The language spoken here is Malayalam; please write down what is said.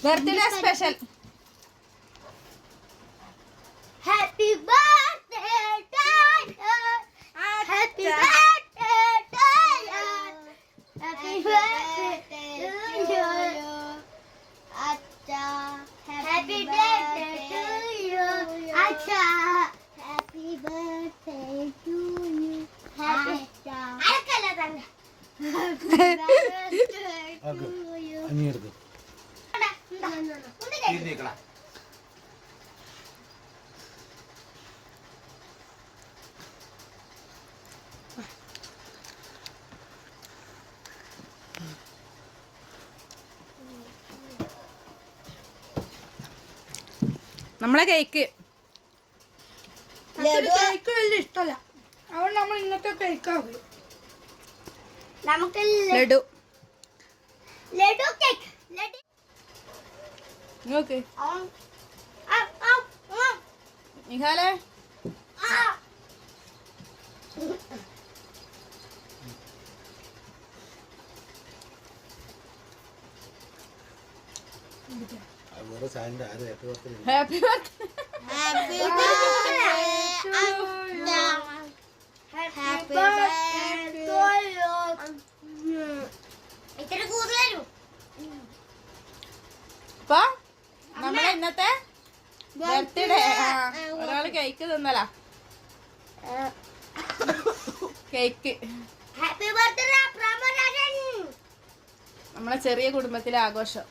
Birthday special. Happy birthday to you. Happy birthday to you. Happy birthday to you. അച്ഛാ ഹാപ്പി ബർത്ത്ഡേ ടു യു. അച്ഛാ ഹാപ്പി ബർത്ത്ഡേ ടു യു. അച്ഛാ അരക്കല്ല തന്നെ. Happy birthday to you. അനിയർക്ക് നമ്മളെ കേക്ക് കേക്ക് വലിയ ഇഷ്ടമല്ല, അതുകൊണ്ട് നമ്മൾ ഇന്നത്തെ കേക്കാവും. നമുക്ക് ലഡു. ലഡു കേക്ക്. ലഡു നോക്ക് നിഹാലേ. വേറെ സാധനം ആരും happy birthday. Happy birthday happy birthday to you. ഇത്ര കൂടുതലും അപ്പൊ നമ്മളെ ഇന്നത്തെ ബർത്ത്ഡേ ഒരാള് കേക്ക് തിന്നല. Cake happy birthday Pramodan. നമ്മളെ ചെറിയ കുടുംബത്തിലെ ആഘോഷം.